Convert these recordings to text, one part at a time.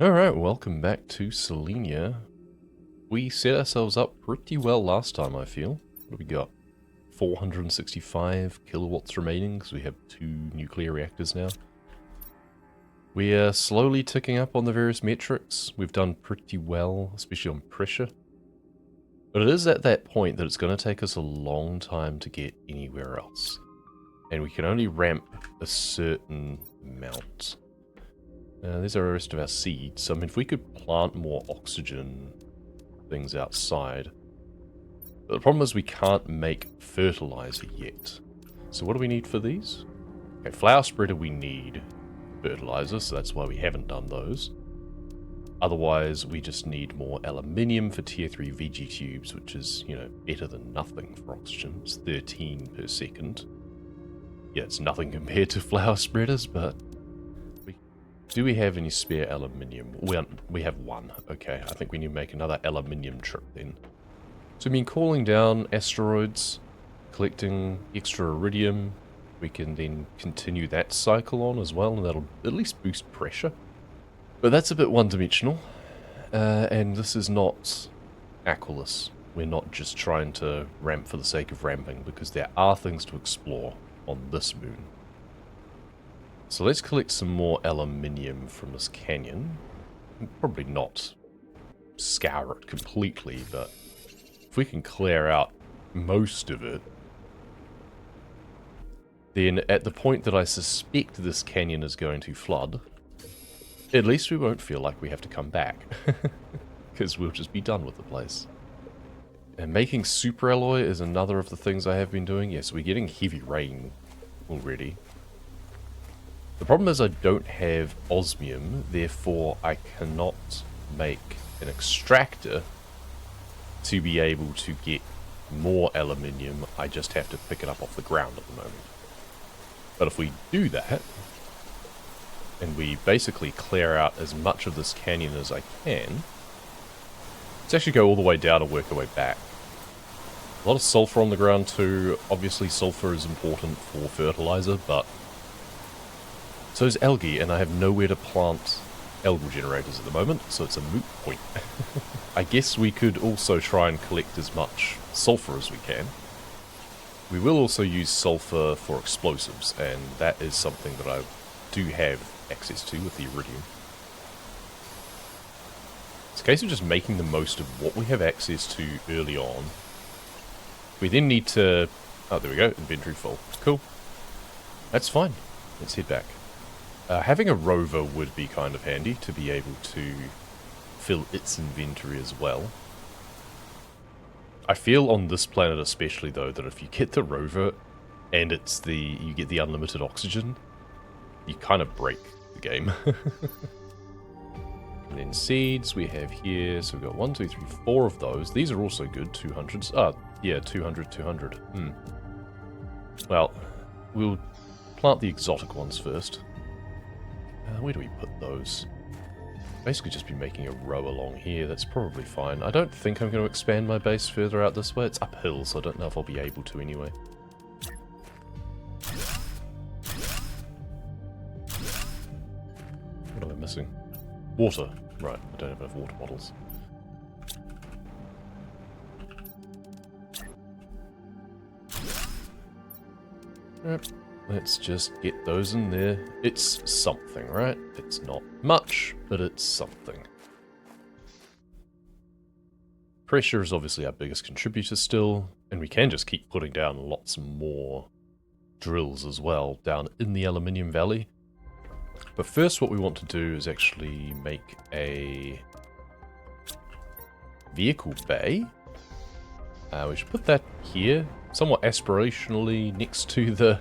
Alright, welcome back to Selenea. We set ourselves up pretty well last time, I feel. What do we got? 465 kilowatts remaining, because we have 2 nuclear reactors now. We are slowly ticking up on the various metrics. We've done pretty well, especially on pressure. But it is at that point that it's going to take us a long time to get anywhere else. And we can only ramp a certain amount. These are the rest of our seeds. So, I mean, if we could plant more oxygen things outside. But the problem is we can't make fertiliser yet. So what do we need for these? Okay, flower spreader we need fertiliser, so that's why we haven't done those. Otherwise, we just need more aluminium for tier 3 VG tubes, which is, you know, better than nothing for oxygen. It's 13 per second. Yeah, it's nothing compared to flower spreaders, but... Do we have any spare aluminium? We have one. Okay, I think we need to make another aluminium trip then. So we've been calling down asteroids, collecting extra iridium. We can then continue that cycle on as well, and that'll at least boost pressure. But that's a bit one-dimensional. And this is not Aquilus. We're not just trying to ramp for the sake of ramping, because there are things to explore on this moon. So let's collect some more aluminium from this canyon. Probably not scour it completely, but if we can clear out most of it, then at the point that I suspect this canyon is going to flood, at least we won't feel like we have to come back, because we'll just be done with the place. And making superalloy is another of the things I have been doing. Yes, we're getting heavy rain already. The problem is I don't have osmium, therefore I cannot make an extractor to be able to get more aluminium. I just have to pick it up off the ground at the moment. But if we do that, and we basically clear out as much of this canyon as I can, let's actually go all the way down and work our way back. A lot of sulfur on the ground too. Obviously sulfur is important for fertilizer, but so is algae, and I have nowhere to plant algal generators at the moment, so it's a moot point. I guess we could also try and collect as much sulfur as we can. We will also use sulfur for explosives, and that is something that I do have access to with the iridium. It's a case of just making the most of what we have access to early on. We then need to... Oh, there we go, inventory full. Cool. That's fine. Let's head back. Having a rover would be kind of handy to be able to fill its inventory as well. I feel on this planet especially though that if you get the rover and you get the unlimited oxygen, you kind of break the game. And then seeds we have here, so we've got 1, 2, 3, 4 of those. These are also good, 200s. Ah, yeah, 200, 200. Well, we'll plant the exotic ones first. Where do we put those? Basically just be making a row along here, that's probably fine. I don't think I'm going to expand my base further out this way. It's uphill, so I don't know if I'll be able to anyway. What am I missing? Water. Right, I don't have enough water bottles. Yep. Let's just get those in there. It's something, right? It's not much, but it's something. Pressure is obviously our biggest contributor still, and we can just keep putting down lots more drills as well down in the aluminium valley. But first what we want to do is actually make a vehicle bay. We should put that here, somewhat aspirationally next to the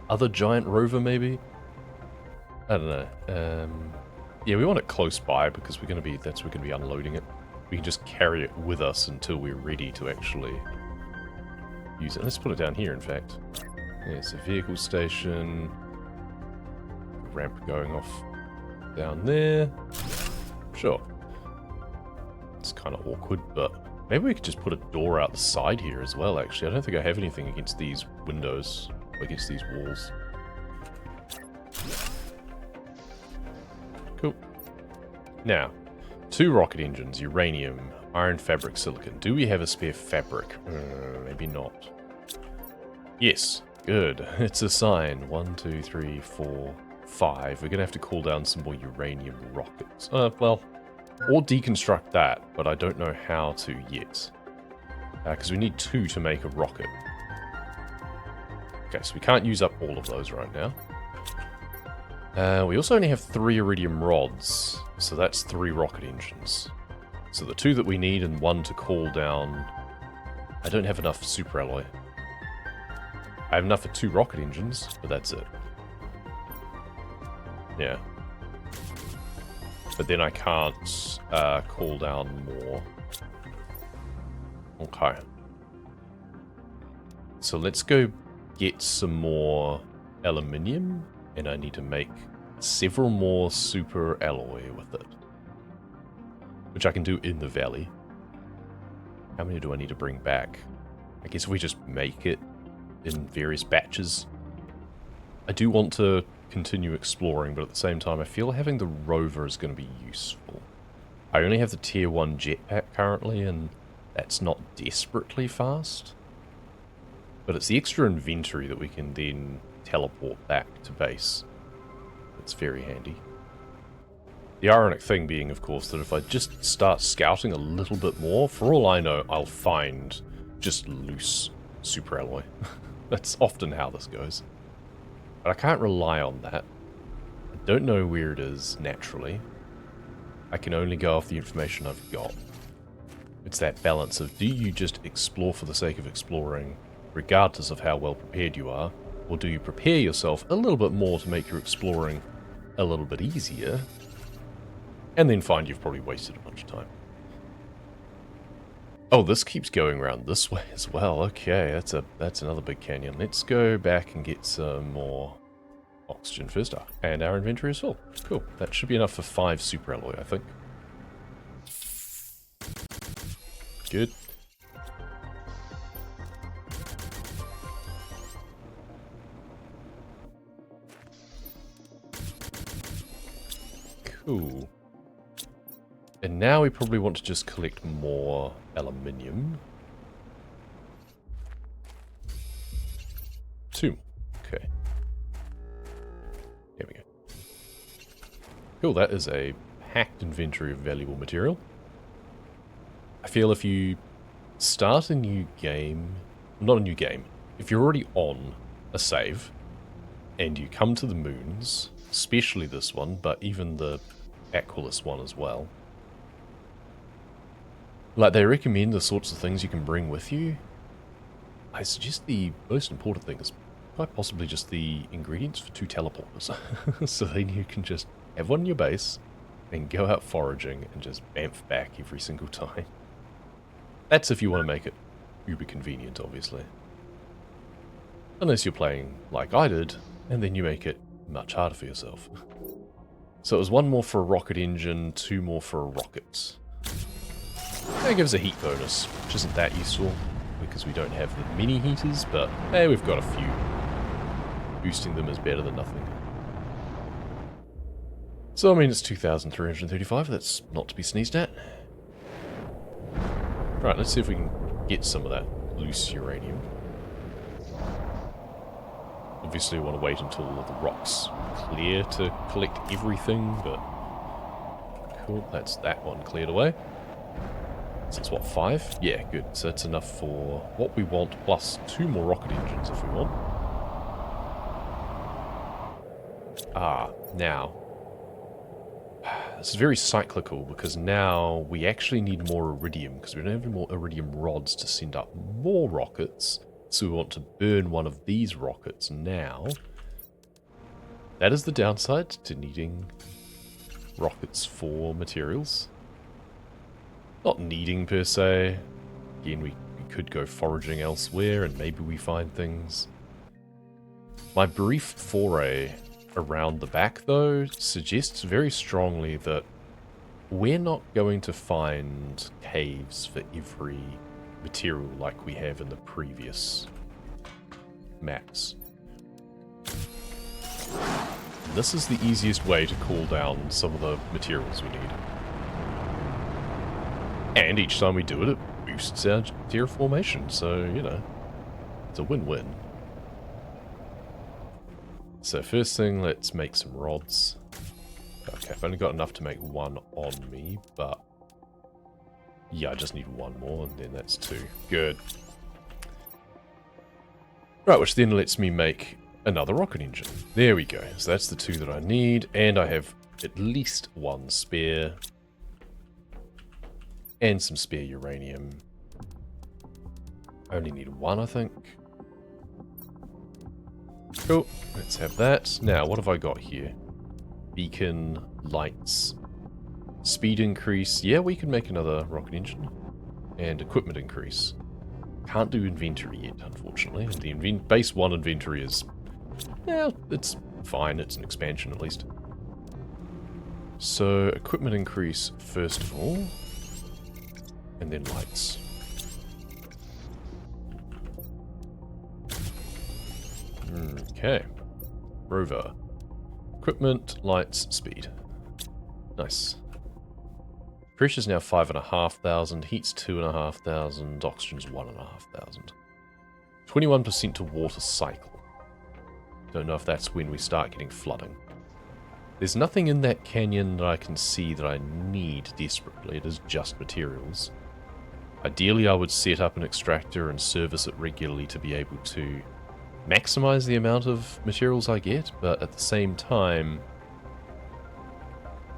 other giant rover, maybe? I don't know. Yeah, we want it close by because we're going to be unloading it. We can just carry it with us until we're ready to actually use it. Let's put it down here, in fact. Yeah, it's a vehicle station. Ramp going off down there. Sure. It's kind of awkward, but maybe we could just put a door out the side here as well, actually. I don't think I have anything against these windows. Against these walls. Cool. Now, 2 rocket engines, uranium, iron fabric, silicon. Do we have a spare fabric? Maybe not. Yes, good. It's a sign. 1, 2, 3, 4, 5. We're going to have to cool down some more uranium rockets. Well, or deconstruct that, but I don't know how to yet. Because we need 2 to make a rocket. Okay, so we can't use up all of those right now. We also only have 3 iridium rods, so that's 3 rocket engines. So the 2 that we need and 1 to cool down. I don't have enough super alloy. I have enough for 2 rocket engines, but that's it. Yeah. But then I can't cool down more. Okay. So let's go get some more aluminium, and I need to make several more super alloy with it. Which I can do in the valley. How many do I need to bring back? I guess if we just make it in various batches. I do want to continue exploring, but at the same time I feel having the rover is going to be useful. I only have the tier 1 jetpack currently, and that's not desperately fast. But it's the extra inventory that we can then teleport back to base. It's very handy. The ironic thing being, of course, that if I just start scouting a little bit more, for all I know, I'll find just loose super alloy. That's often how this goes. But I can't rely on that. I don't know where it is naturally. I can only go off the information I've got. It's that balance of, do you just explore for the sake of exploring, regardless of how well prepared you are, or do you prepare yourself a little bit more to make your exploring a little bit easier, and then find you've probably wasted a bunch of time. Oh, this keeps going around this way as well. Okay, that's another big canyon. Let's go back and get some more oxygen first. And our inventory is full. Cool. That should be enough for 5 super alloy, I think. Good. Cool. And now we probably want to just collect more aluminium. 2. Okay. There we go. Cool, that is a packed inventory of valuable material. I feel if you start a new game, not a new game, if you're already on a save, and you come to the moons, especially this one, but even the Aquilus one as well, like, they recommend the sorts of things you can bring with you. I suggest the most important thing is quite possibly just the ingredients for 2 teleporters. So then you can just have one in your base and go out foraging and just bamf back every single time. That's if you want to make it uber convenient, obviously. Unless you're playing like I did, and then you make it much harder for yourself. So it was 1 more for a rocket engine, 2 more for a rocket. That gives a heat bonus, which isn't that useful, because we don't have the mini heaters, but hey, we've got a few. Boosting them is better than nothing. So, I mean, it's 2,335, that's not to be sneezed at. Right, let's see if we can get some of that loose uranium. Obviously, we want to wait until the rock's clear to collect everything, but cool, that's that one cleared away. So it's what, 5? Yeah, good. So that's enough for what we want, plus 2 more rocket engines if we want. Ah, now. This is very cyclical, because now we actually need more iridium, because we don't have any more iridium rods to send up more rockets. So we want to burn one of these rockets now. That is the downside to needing rockets for materials. Not needing per se. Again, we could go foraging elsewhere and maybe we find things. My brief foray around the back, though, suggests very strongly that we're not going to find caves for every material like we have in the previous maps. this is the easiest way to cool down some of the materials we need. And each time we do it, it boosts our terraformation, so, you know, it's a win-win. So first thing, let's make some rods. Okay, I've only got enough to make one on me, but yeah, I just need one more, and then that's two. Good. Right, which then lets me make another rocket engine. There we go. So that's the two that I need, and I have at least one spare. And some spare uranium. I only need one, I think. Cool. Let's have that. Now, what have I got here? Beacon, lights, speed increase. Yeah, we can make another rocket engine. And equipment increase. Can't do inventory yet, unfortunately. And the base 1 inventory is... yeah, it's fine. It's an expansion, at least. So, equipment increase first of all. And then lights. Okay. Rover. Equipment, lights, speed. Nice. Pressure's now 5,500, heat's 2,500, oxygen's 1,500. 21% to water cycle. Don't know if that's when we start getting flooding. There's nothing in that canyon that I can see that I need desperately. It is just materials. Ideally, I would set up an extractor and service it regularly to be able to maximize the amount of materials I get, but at the same time,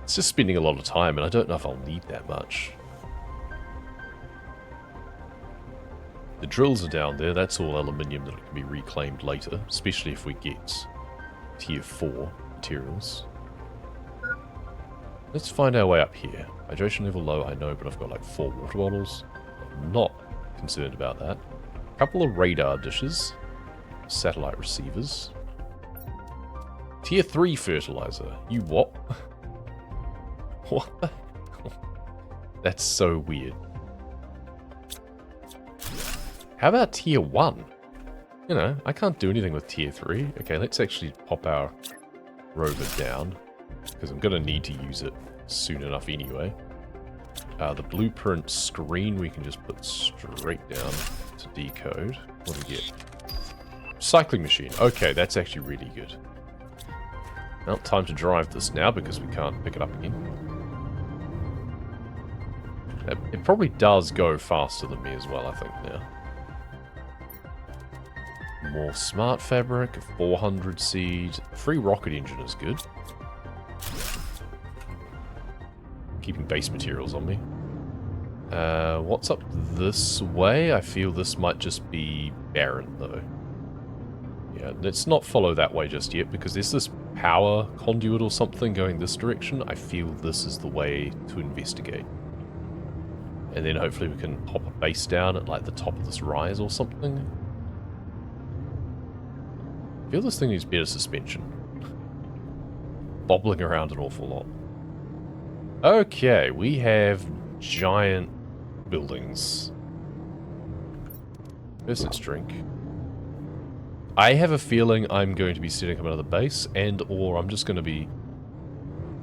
it's just spending a lot of time, and I don't know if I'll need that much. The drills are down there. That's all aluminium that can be reclaimed later, especially if we get tier 4 materials. Let's find our way up here. Hydration level low, I know, but I've got like 4 water bottles. I'm not concerned about that. A couple of radar dishes. Satellite receivers. Tier 3 fertiliser. You what? What the hell? That's so weird. How about tier 1? You know, I can't do anything with tier 3. Okay, let's actually pop our rover down, because I'm going to need to use it soon enough anyway. The blueprint screen we can just put straight down to decode. What do we get? Cycling machine. Okay, that's actually really good. Well, time to drive this now because we can't pick it up again. It probably does go faster than me as well, I think, now. More smart fabric, 400 seed. Free rocket engine is good. Keeping base materials on me. What's up this way? I feel this might just be barren, though. Yeah, let's not follow that way just yet, because there's this power conduit or something going this direction. I feel this is the way to investigate. And then hopefully we can pop a base down at like the top of this rise or something. I feel this thing needs better suspension. Bobbling around an awful lot. Okay, we have giant buildings. First, let's drink. I have a feeling I'm going to be setting up another base, and or I'm just going to be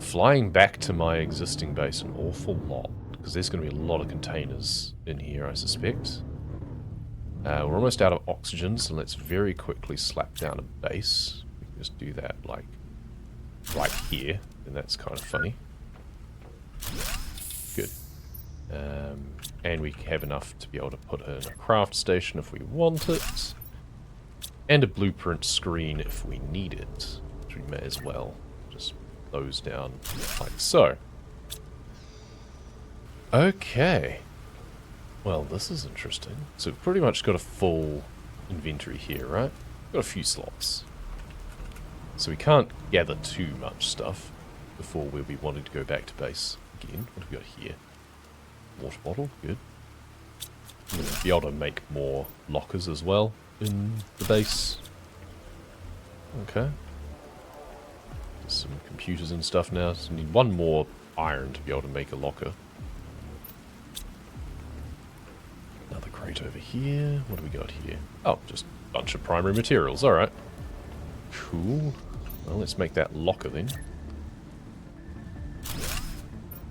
flying back to my existing base an awful lot, because there's going to be a lot of containers in here, I suspect. We're almost out of oxygen, so let's very quickly slap down a base. We can just do that, like, right here, and that's kind of funny. Good. And we have enough to be able to put in a craft station if we want it. And a blueprint screen if we need it. Which we may as well just close down like so. Okay. Well, this is interesting. So we've pretty much got a full inventory here, right? Got a few slots. So we can't gather too much stuff before we'll be wanting to go back to base again. What have we got here? Water bottle, good. We'll be able to make more lockers as well in the base. Okay. There's some computers and stuff now. So we need one more iron to be able to make a locker. Another crate over here. What do we got here? Oh, just a bunch of primary materials. Alright. Cool. Well, let's make that locker then.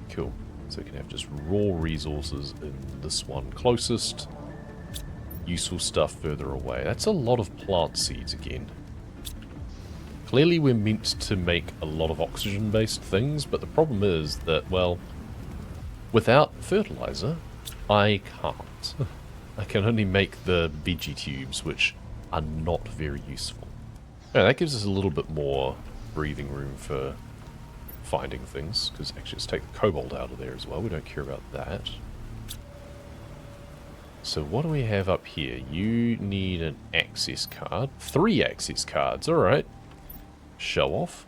Cool. So we can have just raw resources in this one closest. Useful stuff further away. That's a lot of plant seeds again. Clearly we're meant to make a lot of oxygen-based things, but the problem is that, well, without fertiliser, I can't. I can only make the veggie tubes, which are not very useful. Yeah, that gives us a little bit more breathing room for finding things, because actually let's take the cobalt out of there as well. We don't care about that. So what do we have up here? You need an access card. 3 access cards, alright. Show off.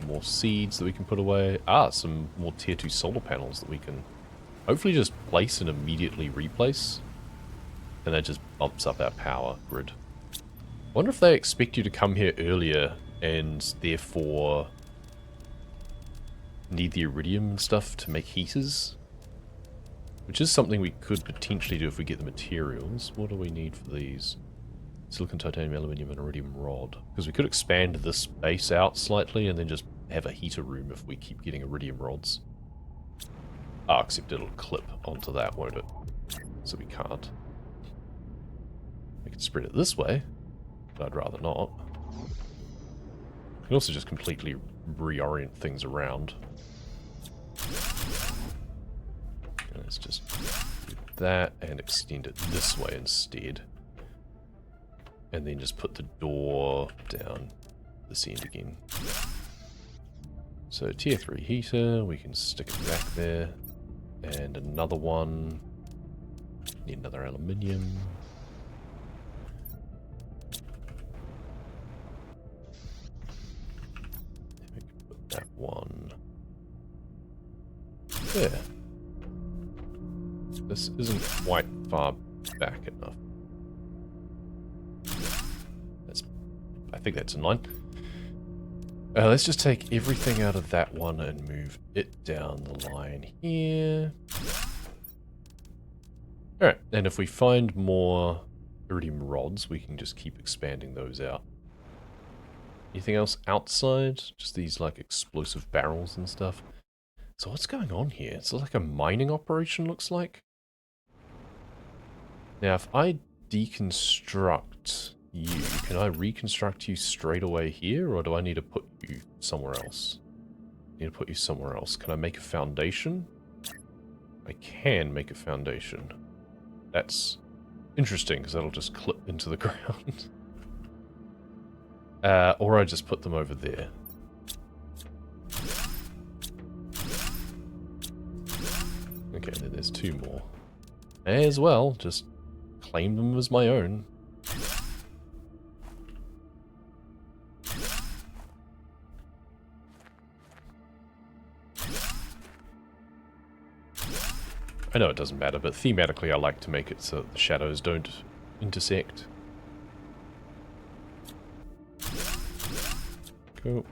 More seeds that we can put away. Ah, some more tier 2 solar panels that we can hopefully just place and immediately replace. And that just bumps up our power grid. Wonder if they expect you to come here earlier and therefore need the iridium and stuff to make heaters. Which is something we could potentially do if we get the materials. What do we need for these? Silicon, titanium, aluminium, and iridium rod. Because we could expand this base out slightly and then just have a heater room if we keep getting iridium rods. Ah, except it'll clip onto that, won't it? So we can't. We can spread it this way, but I'd rather not. We can also just completely reorient things around. Let's just do that and extend it this way instead. And then just put the door down this end again. So tier 3 heater, we can stick it back there. And another one. Need another aluminium. We can put that one there. This isn't quite far back enough. I think that's in line. Let's just take everything out of that one and move it down the line here. Alright, and if we find more iridium rods, we can just keep expanding those out. Anything else outside? Just these like explosive barrels and stuff. So what's going on here? It's like a mining operation, looks like. Now, if I deconstruct you, can I reconstruct you straight away here, or do I need to put you somewhere else? I need to put you somewhere else. Can I make a foundation? I can make a foundation. That's interesting, because that'll just clip into the ground. Or I just put them over there. Okay, then there's 2 more. May as well just claim them as my own. I know it doesn't matter, but thematically I like to make it so that the shadows don't intersect. Cool.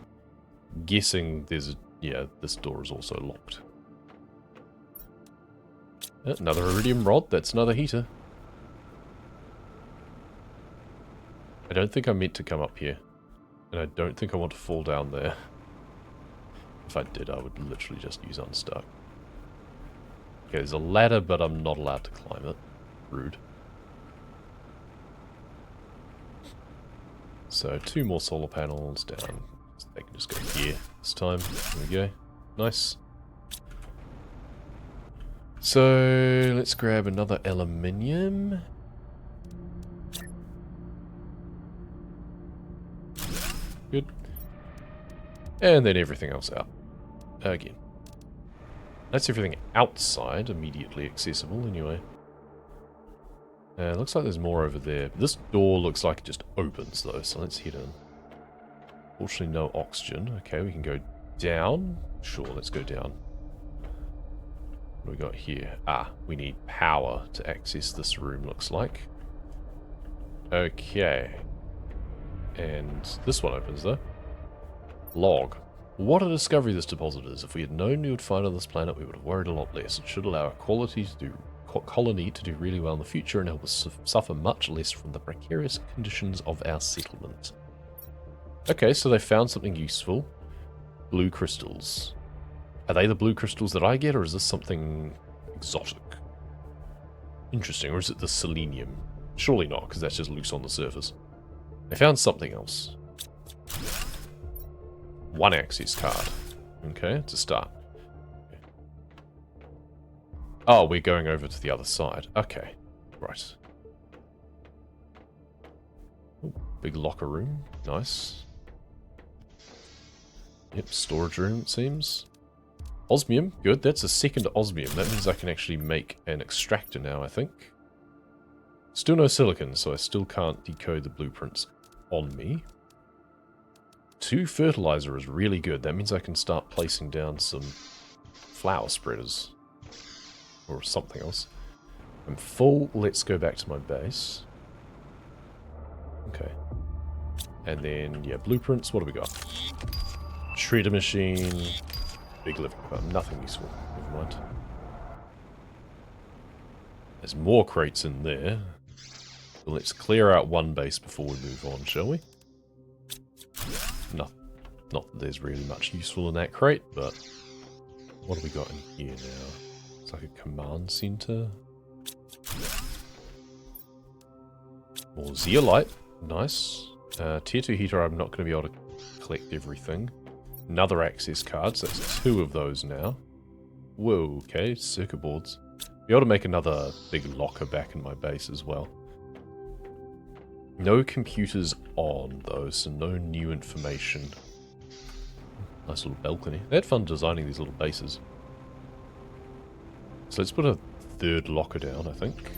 Guessing there's a... yeah, this door is also locked. Another iridium rod, that's another heater. I don't think I meant to come up here. And I don't think I want to fall down there. If I did, I would literally just use unstuck. Okay, there's a ladder, but I'm not allowed to climb it. Rude. So, 2 more solar panels down. They can just go here this time. There we go. Nice. So, let's grab another aluminium. Good. And then everything else out. Again. That's everything outside, immediately accessible anyway. Looks like there's more over there. This door looks like it just opens though, so let's head in. Fortunately no oxygen. Okay, we can go down. Sure, let's go down. What do we got here? Ah, we need power to access this room, looks like. Okay. And this one opens though. Log. What a discovery this deposit is. If we had known we would find on this planet, we would have worried a lot less. It should allow our colony to do really well in the future and help us suffer much less from the precarious conditions of our settlement. Okay, so they found something useful. Blue crystals. Are they the blue crystals that I get, or is this something exotic? Interesting, or is it the selenium? Surely not, because that's just loose on the surface. They found something else. One access card. Okay, it's a start. Okay. Oh, we're going over to the other side. Okay, right. Ooh, big locker room. Nice. Yep, storage room, it seems. Osmium, good. That's a second osmium. That means I can actually make an extractor now, I think. Still no silicon, so I still can't decode the blueprints on me. 2 fertiliser is really good. That means I can start placing down some flower spreaders. Or something else. I'm full. Let's go back to my base. Okay. And then, yeah, blueprints. What do we got? Shredder machine. Big living room. Nothing useful. Never mind. There's more crates in there. So let's clear out one base before we move on, shall we? Not that there's really much useful in that crate, but what have we got in here now? It's like a command center. More zeolite. Nice. Tier 2 heater, I'm not going to be able to collect everything. Another access card, so that's 2 of those now. Whoa, okay, circuit boards. Be able to make another big locker back in my base as well. No computers on, though, so no new information. Nice little balcony. They had fun designing these little bases. So let's put a 3rd locker down, I think.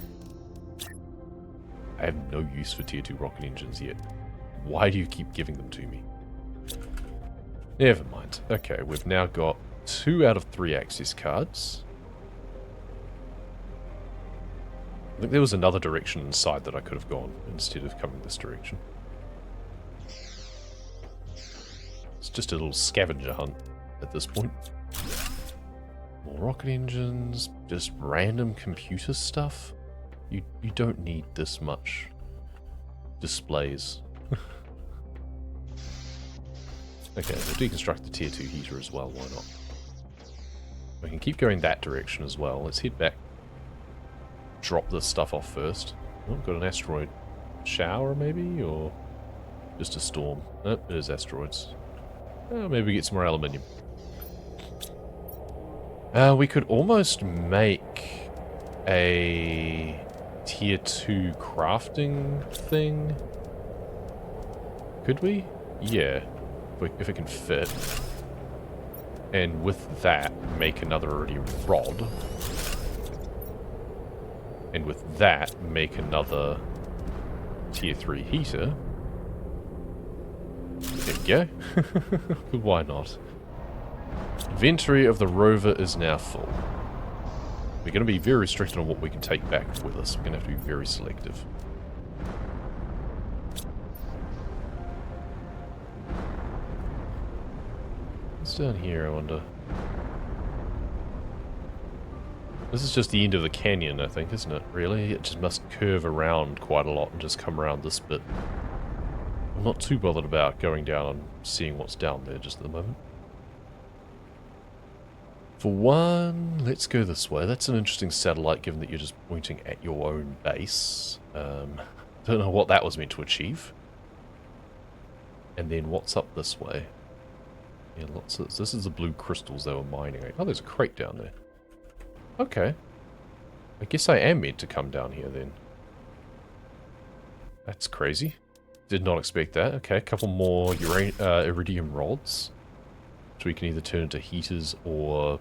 I have no use for tier 2 rocket engines yet. Why do you keep giving them to me? Never mind. Okay, we've now got 2 out of 3 access cards. I think there was another direction inside that I could have gone instead of coming this direction. It's just a little scavenger hunt at this point. More rocket engines, just random computer stuff. You don't need this much displays. Okay, we'll deconstruct the tier 2 heater as well, why not? We can keep going that direction as well. Let's head back. Drop this stuff off first. Oh, got an asteroid shower maybe, or just a storm? Nope, it is asteroids. Oh, maybe we get some more aluminium. We could almost make a tier 2 crafting thing. Could we? Yeah, if it can fit. And with that, make another already rod. And with that, make another tier 3 heater. There we go. Why not? Inventory of the rover is now full. We're going to be very restricted on what we can take back with us. We're going to have to be very selective. What's down here, I wonder? This is just the end of the canyon, I think, isn't it? Really? It just must curve around quite a lot and just come around this bit. I'm not too bothered about going down and seeing what's down there just at the moment. For one, let's go this way. That's an interesting satellite, given that you're just pointing at your own base. Don't know what that was meant to achieve. And then what's up this way? Yeah, lots of... This is the blue crystals they were mining. Oh, there's a crate down there. Okay. I guess I am meant to come down here then. That's crazy. Did not expect that. Okay, a couple more iridium rods. Which we can either turn into heaters or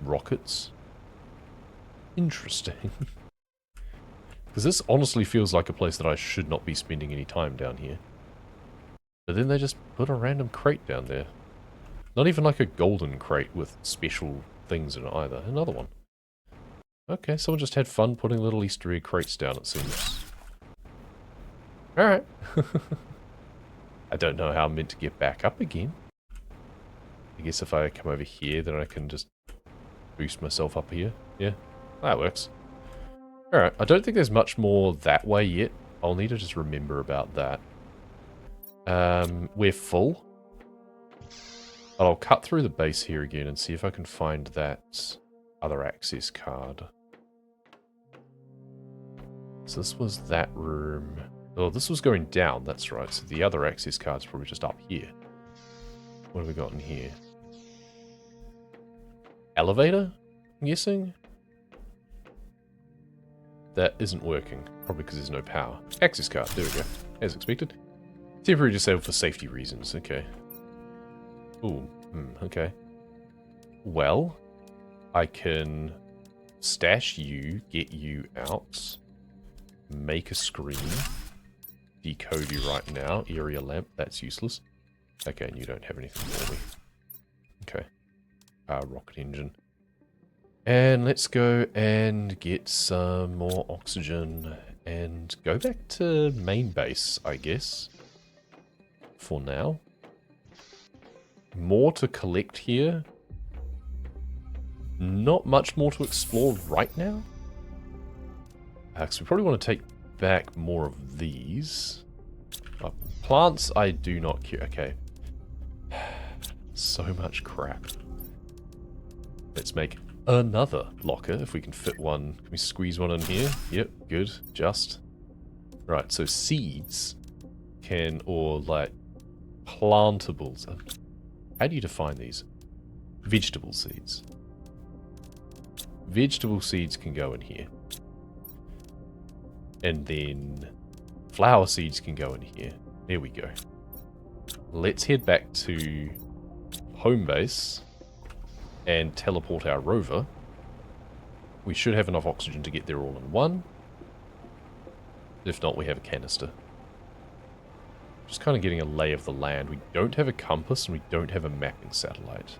rockets. Interesting. Because this honestly feels like a place that I should not be spending any time down here. But then they just put a random crate down there. Not even like a golden crate with special things in it either. Another one. Okay, someone just had fun putting little Easter egg crates down, it seems. Alright. I don't know how I'm meant to get back up again. I guess if I come over here, then I can just boost myself up here. Yeah, that works. Alright, I don't think there's much more that way yet. I'll need to just remember about that. We're full. But I'll cut through the base here again and see if I can find that other access card. So this was that room. Oh, this was going down, that's right. So the other access card's probably just up here. What have we got in here? Elevator, I'm guessing? That isn't working. Probably because there's no power. Access card, there we go. As expected. Temporary disabled for safety reasons, okay. Ooh, okay. Well, I can stash you, get you out, make a screen, decode you right now, area lamp, that's useless. Okay, and you don't have anything for me. Okay. Rocket engine. And let's go and get some more oxygen and go back to main base, I guess. For now. More to collect here. Not much more to explore right now. Because we probably want to take back more of these. Plants, I do not care. Okay. So much crap. Let's make another locker if we can fit one. Can we squeeze one in here? Yep, good. Just. Right, so seeds can, or like plantables. How do you define these? Vegetable seeds. Vegetable seeds can go in here. And then flower seeds can go in here. There we go. Let's head back to home base and teleport our rover. We should have enough oxygen to get there all in one. If not, we have a canister. Just kind of getting a lay of the land. We don't have a compass and we don't have a mapping satellite.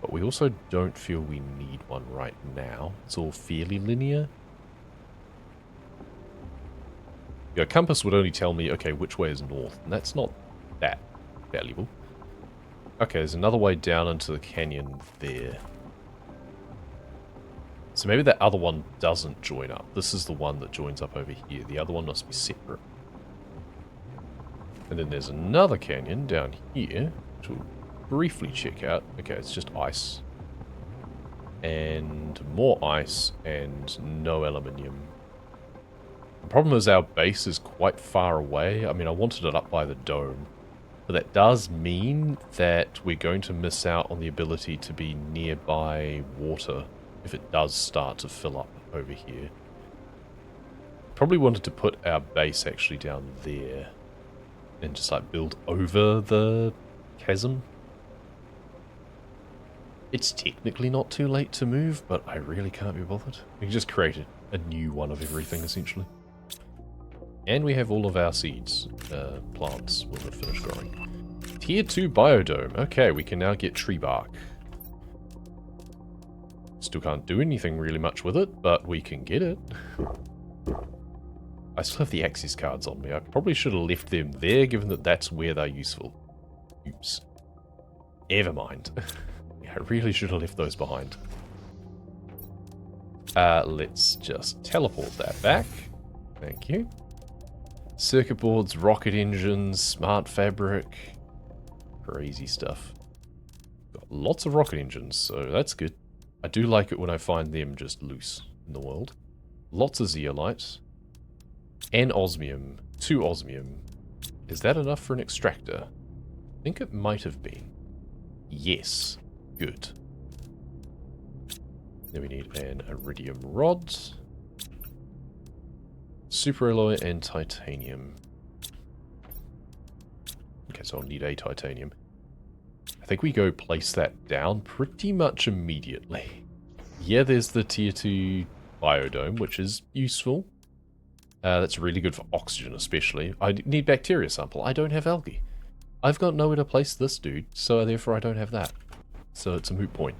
But we also don't feel we need one right now. It's all fairly linear. A compass would only tell me, okay, which way is north, and that's not that valuable. Okay, there's another way down into the canyon there. So maybe that other one doesn't join up. This is the one that joins up over here. The other one must be separate. And then there's another canyon down here, which we'll briefly check out. Okay, it's just ice. And more ice and no aluminium. The problem is our base is quite far away. I mean, I wanted it up by the dome. But that does mean that we're going to miss out on the ability to be nearby water if it does start to fill up over here. Probably wanted to put our base actually down there. And just like build over the chasm. It's technically not too late to move, but I really can't be bothered. We can just create a new one of everything, essentially. And we have all of our seeds, plants, when they're finished growing. Tier 2 biodome. Okay, we can now get tree bark. Still can't do anything really much with it, but we can get it. I still have the access cards on me. I probably should have left them there, given that that's where they're useful. Oops. Never mind. I really should have left those behind. Let's just teleport that back. Thank you. Circuit boards, rocket engines, smart fabric. Crazy stuff. Got lots of rocket engines, so that's good. I do like it when I find them just loose in the world. Lots of zeolite. And osmium. 2 osmium. Is that enough for an extractor? I think it might have been. Yes. Good. Then we need an iridium rod. Superalloy and titanium. Okay, so I'll need a titanium. I think we go place that down pretty much immediately. Yeah, there's the tier 2 biodome, which is useful. That's really good for oxygen, especially. I need bacteria sample. I don't have algae. I've got nowhere to place this dude, so therefore I don't have that. So it's a moot point.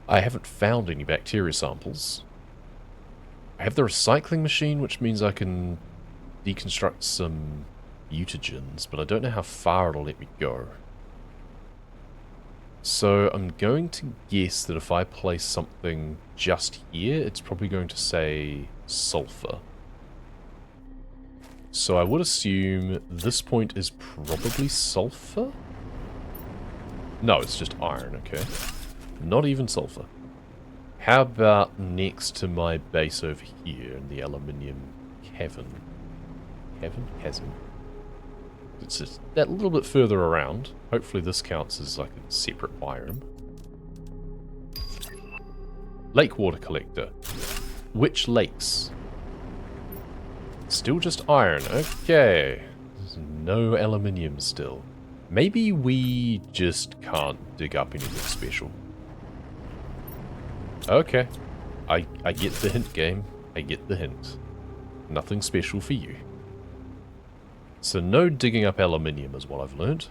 I haven't found any bacteria samples. I have the recycling machine, which means I can deconstruct some mutagens, but I don't know how far it'll let me go. So I'm going to guess that if I place something just here, it's probably going to say sulfur. So I would assume this point is probably sulfur? No, it's just iron, okay. Not even sulfur. How about next to my base over here in the aluminium cavern? Chasm? It's just that little bit further around. Hopefully this counts as like a separate biome. Lake water collector. Which lakes? Still just iron. Okay. There's no aluminium still. Maybe we just can't dig up anything special. Okay. I get the hint, game. I get the hint. Nothing special for you. So no digging up aluminium is what I've learned.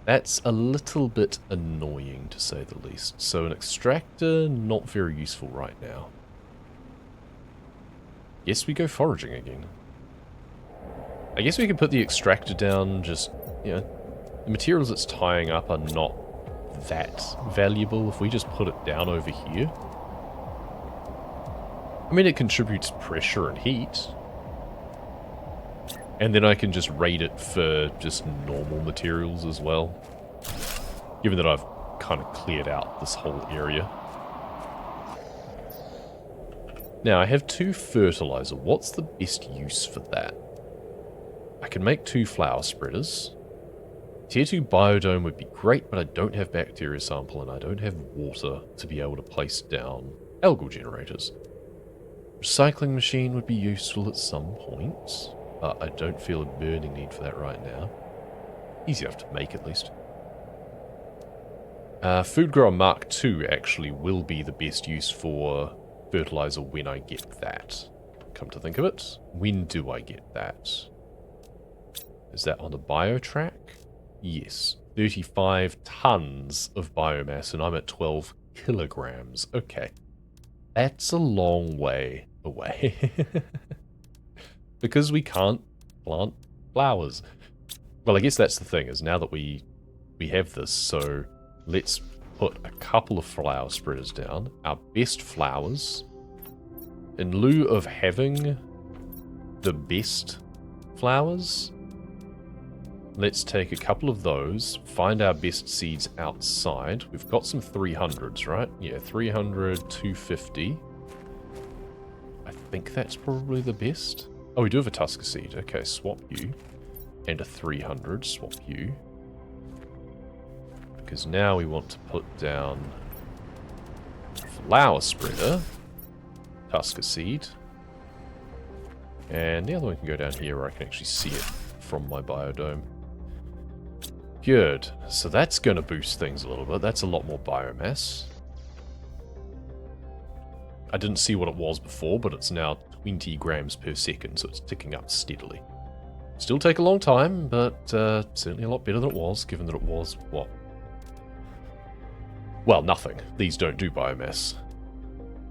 That's a little bit annoying, to say the least. So an extractor, not very useful right now. Guess we go foraging again. I guess we can put the extractor down, just, you know, the materials it's tying up are not that valuable. If we just put it down over here. I mean, it contributes pressure and heat. And then I can just raid it for just normal materials as well. Given that I've kind of cleared out this whole area. Now, I have 2 fertiliser. What's the best use for that? I can make 2 flower spreaders. Tier 2 biodome would be great, but I don't have bacteria sample and I don't have water to be able to place down algal generators. Recycling machine would be useful at some point, but I don't feel a burning need for that right now. Easy enough to make, at least. Food grower Mark II actually will be the best use for fertilizer when I get that. Come to think of it, when do I get that? Is that on the bio track? Yes. 35 tons of biomass and I'm at 12 kilograms. Okay. That's a long way away. Because we can't plant flowers. Well, I guess that's the thing, is now that we have this, so let's put a couple of flower spreaders down. Our best flowers. In lieu of having the best flowers, let's take a couple of those, find our best seeds outside. We've got some 300s, right? Yeah, 300, 250. I think that's probably the best. Oh, we do have a Tusker seed. Okay, swap you. And a 300, swap you. Because now we want to put down flower spreader, Tusker seed. And the other one can go down here where I can actually see it from my biodome. Good. So that's going to boost things a little bit. That's a lot more biomass. I didn't see what it was before, but it's now 20 grams per second, so it's ticking up steadily. Still take a long time, but certainly a lot better than it was, given that it was, what? Well, nothing. These don't do biomass.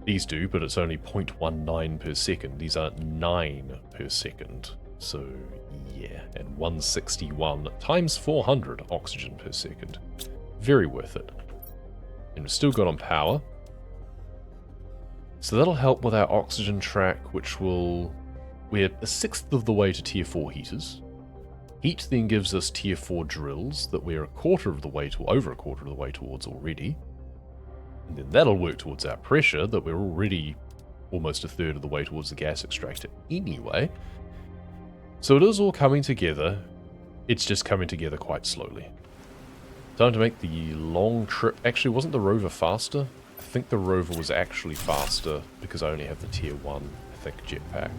These do, but it's only 0.19 per second. These are 9 per second. So, yeah, and 161 times 400 oxygen per second. Very worth it. And we've still got on power. So that'll help with our oxygen track, which will... We're a sixth of the way to tier 4 heaters. Heat then gives us tier 4 drills that we're a quarter of the way to over a quarter of the way towards already. And then that'll work towards our pressure that we're already almost a third of the way towards the gas extractor anyway. So it is all coming together. It's just coming together quite slowly. Time to make the long trip. Actually, wasn't the rover faster? I think the rover was actually faster because I only have the tier 1, I think, jetpack.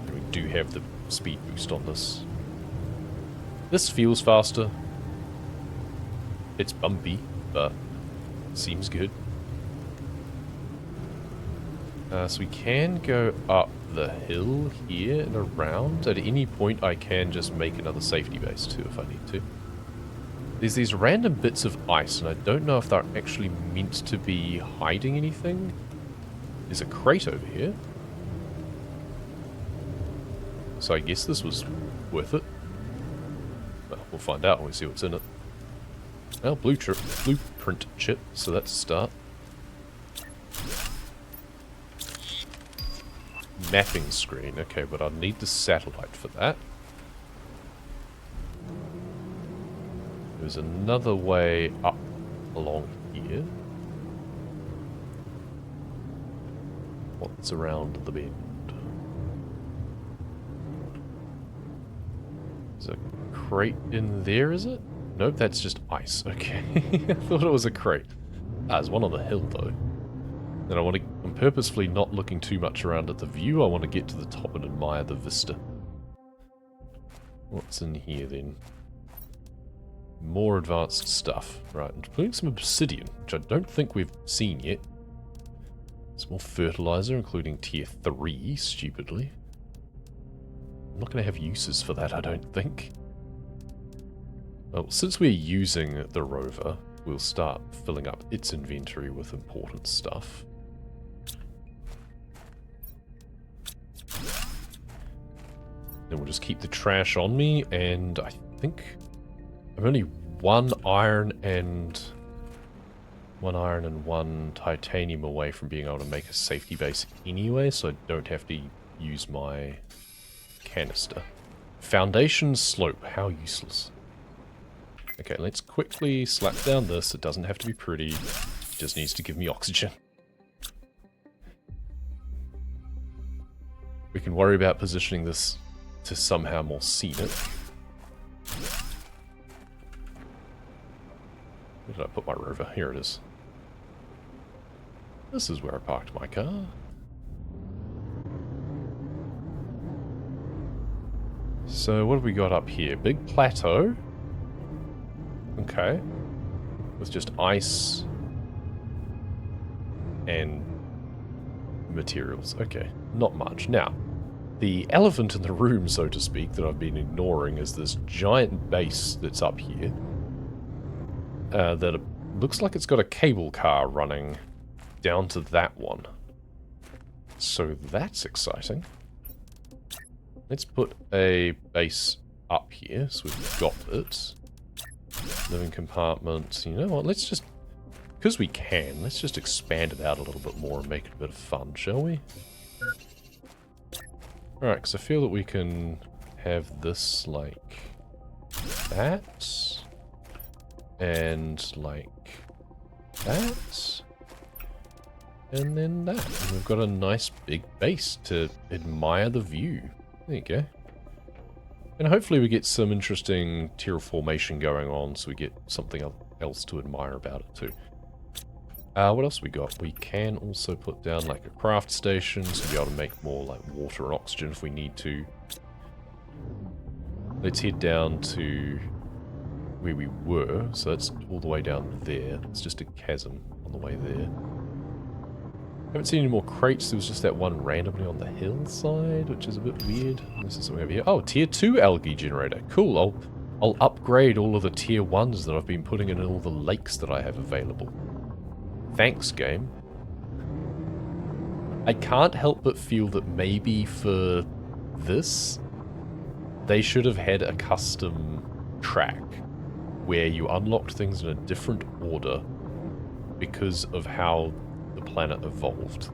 And we do have the speed boost on this. This feels faster. It's bumpy, but seems good. So we can go up the hill here and around. At any point I can just make another safety base too if I need to. There's these random bits of ice and I don't know if they're actually meant to be hiding anything. There's a crate over here. So I guess this was worth it. Well, we'll find out when we see what's in it. Well, blueprint chip, so that's a start. mapping screen. Okay, but I'll need the satellite for that. There's another way up along here. What's around the bend? There's a crate in there, is it? Nope, that's just ice. Okay. I thought it was a crate. Ah, there's one on the hill, though. And I'm purposefully not looking too much around at the view. I want to get to the top and admire the vista. What's in here, then? More advanced stuff. Right, including some obsidian, which I don't think we've seen yet. Some more fertiliser, including tier 3, stupidly. I'm not going to have uses for that, I don't think. Well, since we're using the rover, we'll start filling up its inventory with important stuff. Then we'll just keep the trash on me, and I think I'm only one iron and one titanium away from being able to make a safety base anyway, so I don't have to use my canister. Foundation slope, how useless. Okay, let's quickly slap down this. It doesn't have to be pretty. It just needs to give me oxygen. We can worry about positioning this to somehow more scenic. Where did I put my rover? Here it is. This is where I parked my car. So what have we got up here? Big plateau. Okay. With just ice and materials. Okay, not much. Now, the elephant in the room, so to speak, that I've been ignoring is this giant base that's up here. That looks like it's got a cable car running down to that one. So that's exciting. Let's put a base up here, so we've got it. Living compartment. You know what, let's just... Because we can, let's just expand it out a little bit more and make it a bit of fun, shall we? Alright, because I feel that we can have this like that. And like that. And then that. And we've got a nice big base to admire the view. There you go. And hopefully we get some interesting terraformation going on, so we get something else to admire about it too. What else we got? We can also put down like a craft station, so we'll be able to make more like water and oxygen if we need to. Let's head down to where we were, so that's all the way down there. It's just a chasm on the way there. Haven't seen any more crates. There was just that one randomly on the hillside, which is a bit weird. This is something over here. Oh, tier 2 algae generator. Cool. I'll upgrade all of the tier 1s that I've been putting in all the lakes that I have available. Thanks, game. I can't help but feel that maybe for this, they should have had a custom track where you unlocked things in a different order because of how the planet evolved.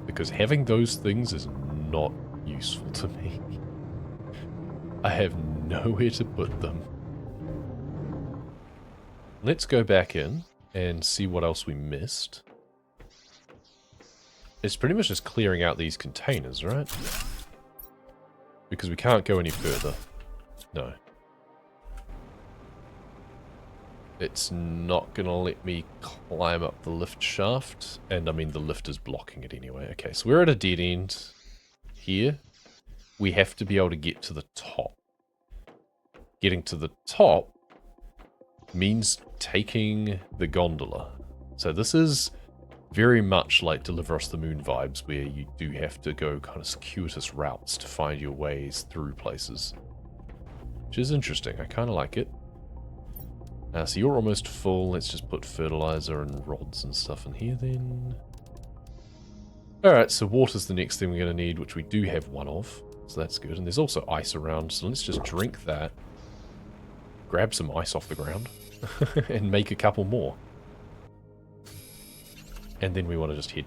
Because having those things is not useful to me. I have nowhere to put them. Let's go back in and see what else we missed. It's pretty much just clearing out these containers, right? Because we can't go any further. No. It's not gonna let me climb up the lift shaft. And I mean, the lift is blocking it anyway. Okay, so we're at a dead end here. We have to be able to get to the top. Getting to the top means taking the gondola. So this is very much like Deliver Us the Moon vibes, where you do have to go kind of circuitous routes to find your ways through places. Which is interesting. I kind of like it. So you're almost full. Let's just put fertilizer and rods and stuff in here then. Alright, so water's the next thing we're going to need, which we do have one of. So that's good. And there's also ice around, so let's just drink that. Grab some ice off the ground. And make a couple more. And then we want to just head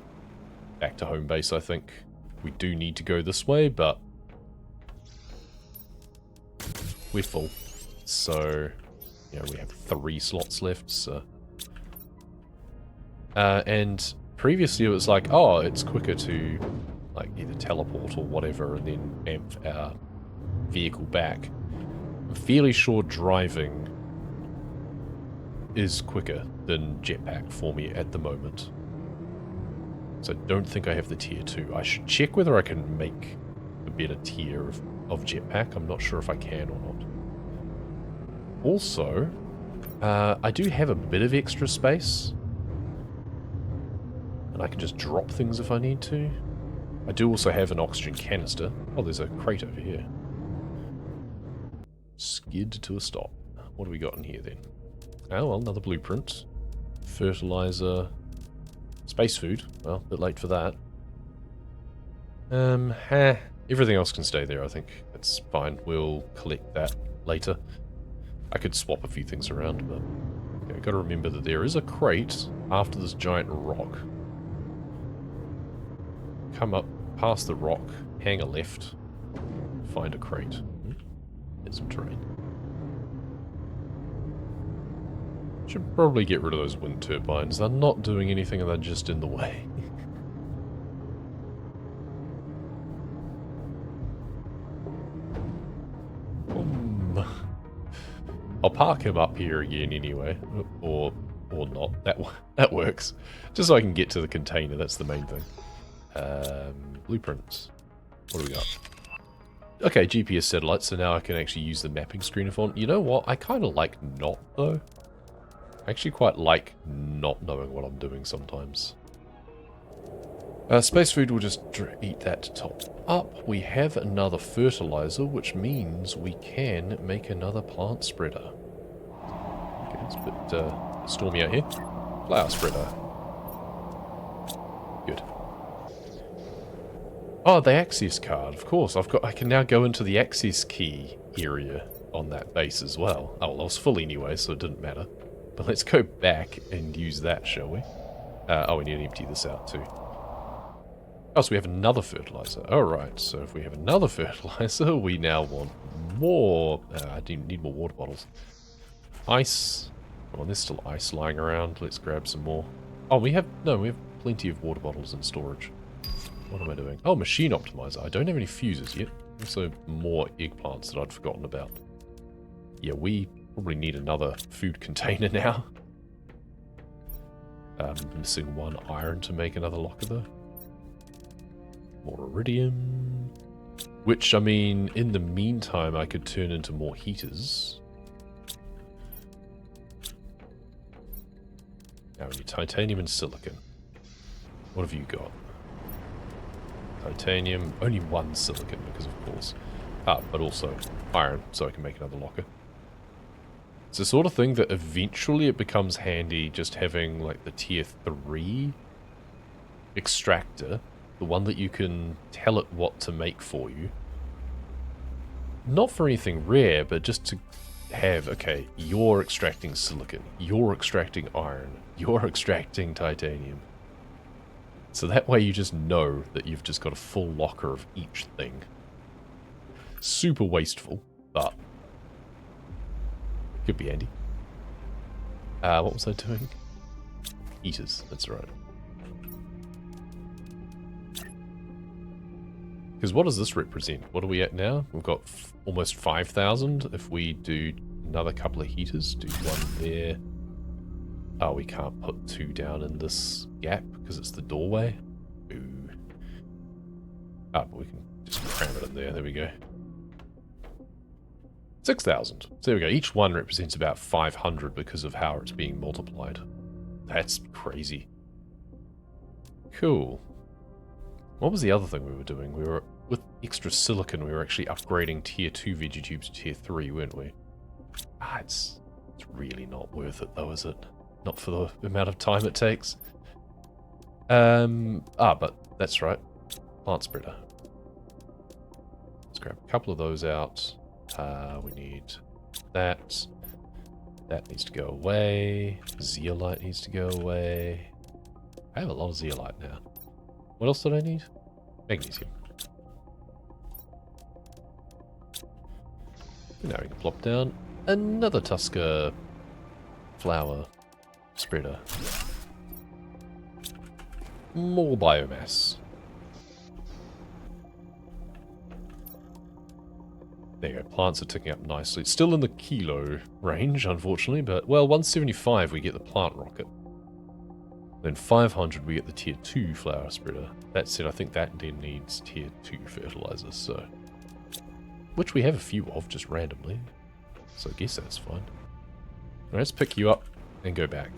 back to home base, I think. We do need to go this way, but we're full. So, you know, we have 3 slots left, so... and previously it was like, oh, it's quicker to, like, either teleport or whatever, and then amp our vehicle back. I'm fairly sure driving is quicker than jetpack for me at the moment. So I don't think I have the tier 2. I should check whether I can make a better tier of jetpack. I'm not sure if I can or not. Also, I do have a bit of extra space. And I can just drop things if I need to. I do also have an oxygen canister. Oh, there's a crate over here. Skid to a stop. What do we got in here then? Oh, well, another blueprint. Fertiliser. Space food. Well, a bit late for that. Everything else can stay there, I think. That's fine. We'll collect that later. I could swap a few things around, but... Okay, gotta remember that there is a crate after this giant rock. Come up past the rock, hang a left, find a crate. There's some terrain. Should probably get rid of those wind turbines. They're not doing anything and they're just in the way. I'll park him up here again anyway, or not. That works. Just so I can get to the container. That's the main thing. Blueprints. What do we got? Okay, GPS satellites. So now I can actually use the mapping screen if I want. You know what? I kind of like not though. I actually quite like not knowing what I'm doing sometimes. Space food will just eat that to top up. We have another fertilizer, which means we can make another plant spreader. Okay, it's a bit stormy out here. Flower spreader. Good. Oh, the access card, of course. I can now go into the access key area on that base as well. Oh, well, I was full anyway, so it didn't matter. But let's go back and use that, shall we? Oh, we need to empty this out too. Oh, so we have another fertilizer. Alright, so if we have another fertilizer, we now want more... I need more water bottles. Ice. Come on, there's still ice lying around. Let's grab some more. Oh, we have plenty of water bottles in storage. What am I doing? Oh, machine optimizer. I don't have any fuses yet. Also, more eggplants that I'd forgotten about. Yeah, we probably need another food container now. Missing 1 iron to make another locker, though. More iridium. Which, I mean, in the meantime, I could turn into more heaters. Now we need titanium and silicon. What have you got? Titanium, only 1 silicon because of course. But also iron, so I can make another locker. It's the sort of thing that eventually it becomes handy just having like the tier 3 extractor. The one that you can tell it what to make for you. Not for anything rare, but just to have, okay, you're extracting silicon, you're extracting iron, you're extracting titanium. So that way you just know that you've just got a full locker of each thing. Super wasteful, but could be handy. What was I doing? Heaters, that's right. Because what does this represent? What are we at now? We've got almost 5,000. If we do another couple of heaters, do 1 there. Oh, we can't put 2 down in this gap because it's the doorway. Ooh. Ah, but we can just cram it in there. There we go. 6,000. So there we go. Each one represents about 500 because of how it's being multiplied. That's crazy. Cool. What was the other thing we were doing? We were, with extra silicon, we were actually upgrading tier 2 vegetubes to tier 3, weren't we? It's really not worth it though, is it? Not for the amount of time it takes. But that's right. Plant spreader. Let's grab a couple of those out. We need that. That needs to go away. Zeolite needs to go away. I have a lot of zeolite now. What else did I need? Magnesium. Now we can plop down another Tusker flower spreader. More biomass. There you go, plants are ticking up nicely. It's still in the kilo range, unfortunately, but, well, 175 we get the plant rocket. Then 500 we get the tier 2 flower spreader. That said, I think that then needs tier 2 fertilizers, so... Which we have a few of, just randomly. So I guess that's fine. Let's pick you up and go back.